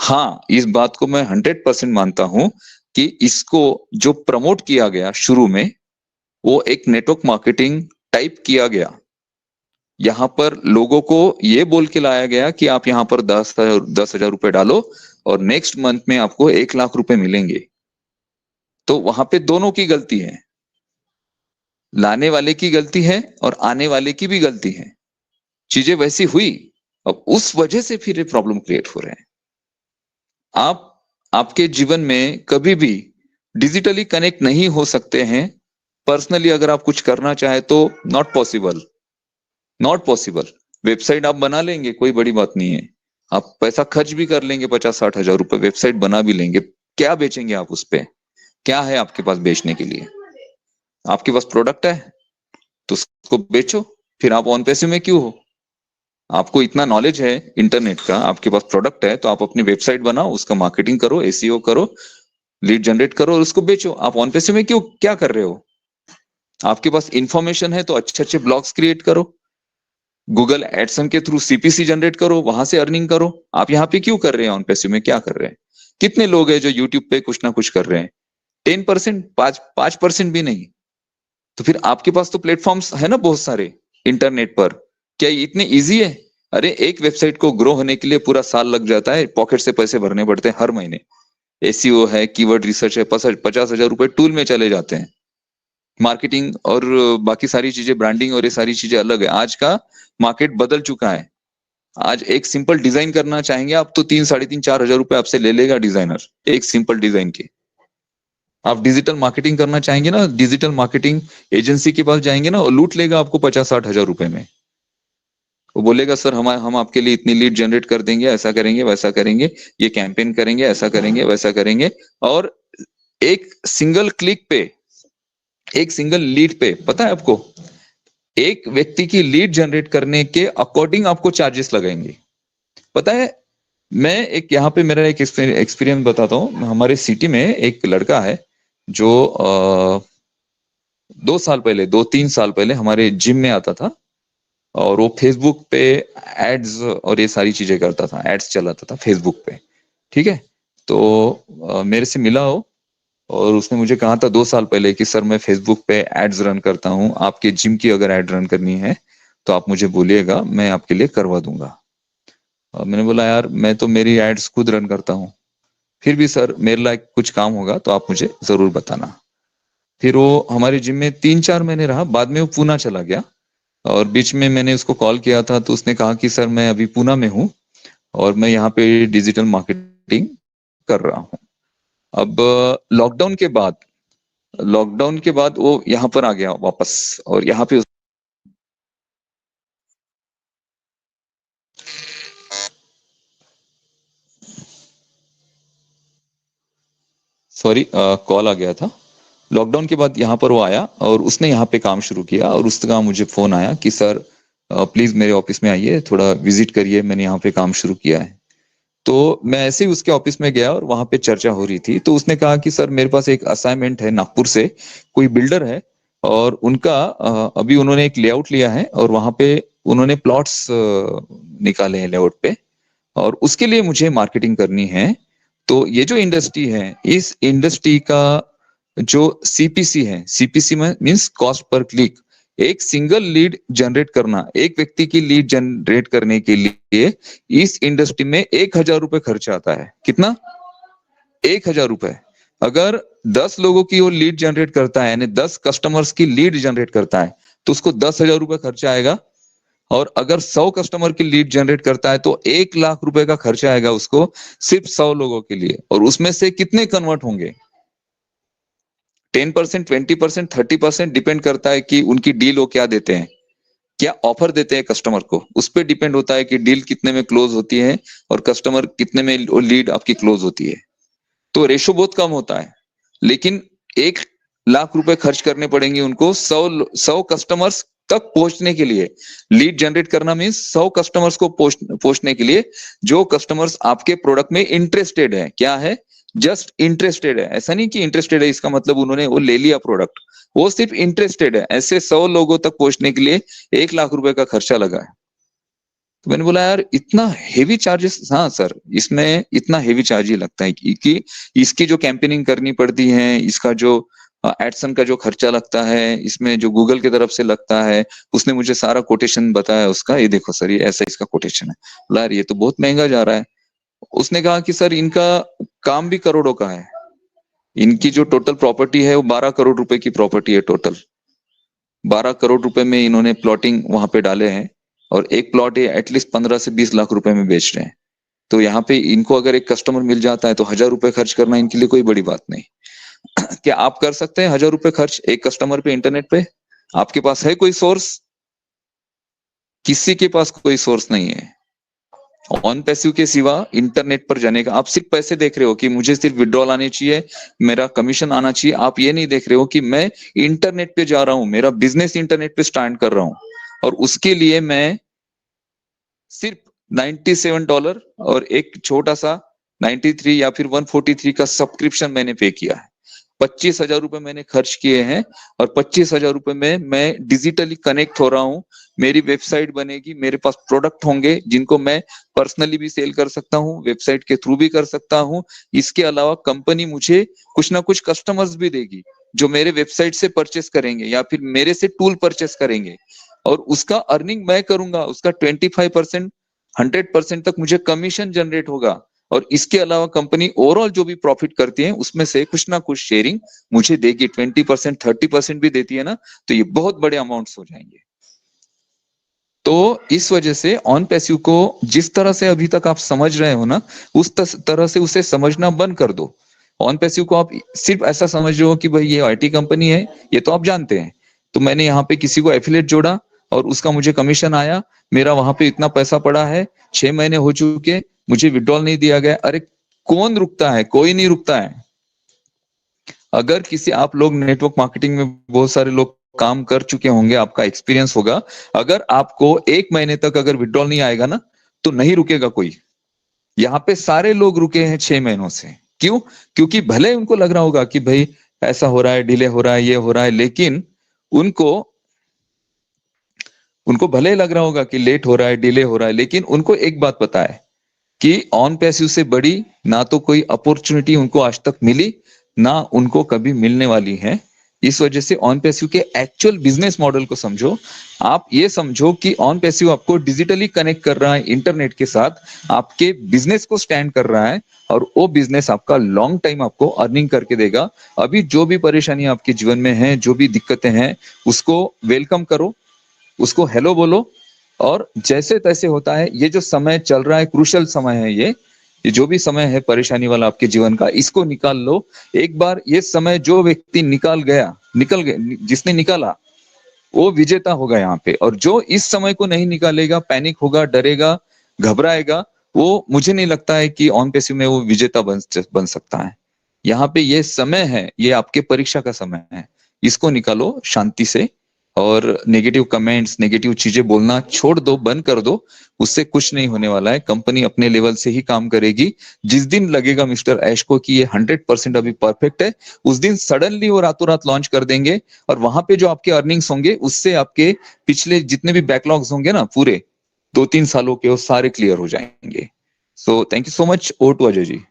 हाँ, इस बात को मैं 100% मानता हूं कि इसको जो प्रमोट किया गया शुरू में, वो एक नेटवर्क मार्केटिंग टाइप किया गया। यहाँ पर लोगों को ये बोल के लाया गया कि आप यहाँ पर 10,000 रुपए डालो और नेक्स्ट मंथ में आपको 1 लाख रुपए मिलेंगे। तो वहां पे दोनों की गलती है, लाने वाले की गलती है और आने वाले की भी गलती है। चीजें वैसी हुई, अब उस वजह से फिर ये प्रॉब्लम क्रिएट हो रहे हैं। आप आपके जीवन में कभी भी डिजिटली कनेक्ट नहीं हो सकते हैं। पर्सनली अगर आप कुछ करना चाहे तो not possible, not possible. Website आप बना लेंगे, कोई बड़ी बात नहीं है। आप पैसा खर्च भी कर लेंगे, 50-60 हजार रुपए, वेबसाइट बना भी लेंगे। क्या बेचेंगे आप उस पे? क्या है आपके पास बेचने के लिए? आपके पास प्रोडक्ट है तो उसको बेचो। फिर आप ऑन पैसे में क्यों हो? आपको इतना नॉलेज है इंटरनेट का, आपके पास प्रोडक्ट है, तो आप अपनी वेबसाइट बनाओ, उसका मार्केटिंग करो, एसईओ करो, लीड जनरेट करो और उसको बेचो। आप ऑन पैसे में क्यों क्या कर रहे हो? आपके पास इंफॉर्मेशन है तो अच्छे अच्छे ब्लॉग्स क्रिएट करो, गूगल एडसन के थ्रू सीपीसी जनरेट करो, वहां से अर्निंग करो। आप यहाँ पे क्यों कर रहे हैं? ऑन पैसे में क्या कर रहे हैं? कितने लोग हैं जो यूट्यूब पे कुछ ना कुछ कर रहे हैं? 10%, 5% भी नहीं। तो फिर आपके पास तो प्लेटफॉर्म्स है ना बहुत सारे इंटरनेट पर। क्या ये इतने इजी है? अरे एक वेबसाइट को ग्रो होने के लिए पूरा साल लग जाता है, पॉकेट से पैसे भरने पड़ते हैं हर महीने। एसईओ है, कीवर्ड रिसर्च है, 50,000 रुपए टूल में चले जाते हैं। मार्केटिंग और बाकी सारी चीजें, ब्रांडिंग और ये सारी चीजें अलग है। आज का मार्केट बदल चुका है। आज एक सिंपल डिजाइन करना चाहेंगे आप तो 3, 3.5, 4 हजार रुपए आपसे ले लेगा डिजाइनर, एक सिंपल डिजाइन के। आप डिजिटल मार्केटिंग करना चाहेंगे ना, डिजिटल मार्केटिंग एजेंसी के पास जाएंगे ना, और लूट लेगा आपको 50-60 हजार रुपए में। वो बोलेगा सर हम आपके लिए इतनी लीड जनरेट कर देंगे, ऐसा करेंगे वैसा करेंगे, ये कैंपेन करेंगे, ऐसा करेंगे वैसा करेंगे। और एक सिंगल क्लिक पे, एक सिंगल लीड पे, पता है आपको, एक व्यक्ति की लीड जनरेट करने के अकॉर्डिंग आपको चार्जेस लगाएंगे। पता है, मैं एक यहाँ पे मेरा एक एक्सपीरियंस बताता हूँ। हमारे सिटी में एक लड़का है जो 2 साल पहले, 2-3 साल पहले हमारे जिम में आता था और वो फेसबुक पे एड्स और ये सारी चीजें करता था, एड्स चलाता था फेसबुक पे। ठीक है, तो मेरे से मिला हो और उसने मुझे कहा था 2 साल पहले कि सर मैं फेसबुक पे एड्स रन करता हूँ, आपके जिम की अगर एड रन करनी है तो आप मुझे बोलिएगा, मैं आपके लिए करवा दूंगा। और मैंने बोला यार मैं तो मेरी एड्स खुद रन करता हूँ, फिर भी सर मेरे लायक कुछ काम होगा तो आप मुझे जरूर बताना। फिर वो हमारे जिम में 3-4 महीने रहा, बाद में वो पूना चला गया। और बीच में मैंने उसको कॉल किया था तो उसने कहा कि सर मैं अभी पूना में हूँ और मैं यहाँ पे डिजिटल मार्केटिंग कर रहा हूँ। अब लॉकडाउन के बाद वो यहाँ पर आ गया वापस और यहाँ पे सॉरी कॉल आ गया था। लॉकडाउन के बाद यहाँ पर वो आया और उसने यहाँ पे काम शुरू किया और उसका मुझे फोन आया कि सर प्लीज मेरे ऑफिस में आइए, थोड़ा विजिट करिए, मैंने यहाँ पे काम शुरू किया है। तो मैं ऐसे ही उसके ऑफिस में गया और वहां पे चर्चा हो रही थी। तो उसने कहा कि सर मेरे पास एक असाइनमेंट है, नागपुर से कोई बिल्डर है और उनका अभी उन्होंने एक लेआउट लिया है और वहां पे उन्होंने प्लॉट्स निकाले हैं लेआउट पे, और उसके लिए मुझे मार्केटिंग करनी है। तो ये जो इंडस्ट्री है, इस इंडस्ट्री का जो सीपीसी है, सीपीसी में मीन्स कॉस्ट पर क्लिक, एक सिंगल लीड जनरेट करना, एक व्यक्ति की लीड जनरेट करने के लिए इस इंडस्ट्री में 1,000 रुपए खर्च आता है। कितना? 1,000 रुपए। अगर 10 लोगों की वो लीड जनरेट करता है, यानी 10 कस्टमर्स की लीड जनरेट करता है, तो उसको 10,000 रुपए खर्चा आएगा। और अगर 100 कस्टमर की लीड जनरेट करता है तो 1 लाख रुपए का खर्चा आएगा उसको, सिर्फ 100 लोगों के लिए। और उसमें से कितने कन्वर्ट होंगे? 10%, 20%, 30% डिपेंड करता है कि उनकी डील वो क्या देते हैं, क्या ऑफर देते हैं कस्टमर को। उस पर डिपेंड होता है कि डील कितने में क्लोज होती है और कस्टमर कितने में लीड आपकी क्लोज होती है। तो रेशो बहुत कम होता है, लेकिन 1 लाख रुपए खर्च करने पड़ेंगे उनको 100 कस्टमर्स तक पहुंचने के लिए। लीड जनरेट करना मीन्स 100 कस्टमर्स को पहुंचने के लिए, जो कस्टमर्स आपके प्रोडक्ट में इंटरेस्टेड है। क्या है? जस्ट इंटरेस्टेड है। ऐसा नहीं कि इंटरेस्टेड है इसका मतलब उन्होंने वो ले लिया प्रोडक्ट, वो सिर्फ इंटरेस्टेड है। ऐसे 100 लोगों तक पहुंचने के लिए 1 लाख रुपए का खर्चा लगा है। तो मैंने बोला यार इतना हेवी चार्जेस, हाँ सर इसमें इतना हेवी चार्ज ही लगता है कि इसकी जो कैंपेनिंग करनी पड़ती है, इसका जो एडसन का जो खर्चा लगता है, इसमें जो गूगल की तरफ से लगता है, उसने मुझे सारा कोटेशन बताया उसका, ये देखो सर ये ऐसा इसका कोटेशन है। बोला यार ये तो बहुत महंगा जा रहा है। उसने कहा कि सर इनका काम भी करोड़ों का है, इनकी जो टोटल प्रॉपर्टी है वो 12 करोड़ रुपए की प्रॉपर्टी है टोटल। 12 करोड़ रुपए में इन्होंने प्लॉटिंग वहां पे डाले हैं और एक प्लॉट ये एटलीस्ट 15 से 20 लाख रुपए में बेच रहे हैं। तो यहाँ पे इनको अगर एक कस्टमर मिल जाता है तो 1000 रुपए खर्च करना इनके लिए कोई बड़ी बात नहीं। क्या आप कर सकते हैं 1000 रुपए खर्च एक कस्टमर पे इंटरनेट पे? आपके पास है कोई सोर्स? किसी के पास कोई सोर्स नहीं है ऑन पैसिव के सिवा इंटरनेट पर जाने का। आप सिर्फ पैसे देख रहे हो कि मुझे सिर्फ विड्रॉल आने चाहिए, मेरा कमीशन आना चाहिए। आप ये नहीं देख रहे हो कि मैं इंटरनेट पे जा रहा हूं, मेरा बिजनेस इंटरनेट पे स्टार्ट कर रहा हूं और उसके लिए मैं सिर्फ $97 और एक छोटा सा 93 या फिर 143 का सब्सक्रिप्शन मैंने पे किया है। 25,000 रुपए मैंने खर्च किए हैं और 25,000 रुपए में मैं डिजिटली कनेक्ट हो रहा हूँ। मेरी वेबसाइट बनेगी, मेरे पास प्रोडक्ट होंगे जिनको मैं पर्सनली भी सेल कर सकता हूँ, वेबसाइट के थ्रू भी कर सकता हूँ। इसके अलावा कंपनी मुझे कुछ ना कुछ कस्टमर्स भी देगी जो मेरे वेबसाइट से परचेस करेंगे या फिर मेरे से टूल परचेस करेंगे और उसका अर्निंग मैं करूंगा। उसका 25% 100% तक मुझे कमीशन जनरेट होगा और इसके अलावा कंपनी ओवरऑल जो भी प्रॉफिट करती है उसमें से कुछ ना कुछ शेयरिंग मुझे देगी। 20% 30% भी देती है ना, तो ये बहुत बड़े अमाउंट्स हो जाएंगे। तो इस वजह से ऑन पैसिव को जिस तरह से अभी तक आप समझ रहे हो ना, उस तरह से उसे समझना बंद कर दो। ऑन पैसिव को आप सिर्फ ऐसा समझ रहे हो कि भाई ये आईटी कंपनी है, ये तो आप जानते हैं। तो मैंने यहाँ पे किसी को एफिलिएट जोड़ा और उसका मुझे कमीशन आया, मेरा वहां पे इतना पैसा पड़ा है, 6 महीने हो चुके, मुझे विड्रॉल नहीं दिया गया। अरे कौन रुकता है? कोई नहीं रुकता है। अगर किसी, आप लोग नेटवर्क मार्केटिंग में बहुत सारे लोग काम कर चुके होंगे, आपका एक्सपीरियंस होगा, अगर आपको 1 महीने तक अगर विड्रॉल नहीं आएगा ना तो नहीं रुकेगा कोई। यहाँ पे सारे लोग रुके हैं 6 महीनों से। क्यों? क्योंकि भले उनको लग रहा होगा कि भाई ऐसा हो रहा है, डिले हो रहा है, ये हो रहा है, लेकिन उनको भले लग रहा होगा कि लेट हो रहा है, डिले हो रहा है, लेकिन उनको एक बात पता है कि ऑन पैसिव से बड़ी ना तो कोई अपॉर्चुनिटी उनको आज तक मिली, ना उनको कभी मिलने वाली है। इस वजह से ऑन पैसिव के एक्चुअल बिजनेस मॉडल को समझो। आप ये समझो कि ऑन पैसिव आपको डिजिटली कनेक्ट कर रहा है इंटरनेट के साथ, आपके बिजनेस को स्टैंड कर रहा है और वो बिजनेस आपका लॉन्ग टाइम आपको अर्निंग करके देगा। अभी जो भी परेशानी आपके जीवन में है, जो भी दिक्कतें हैं, उसको वेलकम करो, उसको हेलो बोलो और जैसे तैसे होता है। ये जो समय चल रहा है, क्रूशल समय है, ये जो भी समय है परेशानी वाला आपके जीवन का, इसको निकाल लो। एक बार ये समय जो व्यक्ति निकल गया, जिसने निकाला वो विजेता होगा यहाँ पे। और जो इस समय को नहीं निकालेगा, पैनिक होगा, डरेगा, घबराएगा, वो मुझे नहीं लगता है कि ऑन पैसिव में वो विजेता बन सकता है। यहाँ पे ये समय है, ये आपके परीक्षा का समय है, इसको निकालो शांति से और नेगेटिव कमेंट्स, नेगेटिव चीजें बोलना छोड़ दो, बंद कर दो। उससे कुछ नहीं होने वाला है। कंपनी अपने लेवल से ही काम करेगी। जिस दिन लगेगा मिस्टर ऐश को कि ये 100% अभी परफेक्ट है, उस दिन सडनली वो रातों रात लॉन्च कर देंगे और वहां पे जो आपके अर्निंग्स होंगे उससे आपके पिछले जितने भी बैकलॉग्स होंगे ना, पूरे 2-3 सालों के, वो सारे क्लियर हो जाएंगे। So thank you so much. Over to Ajay ji.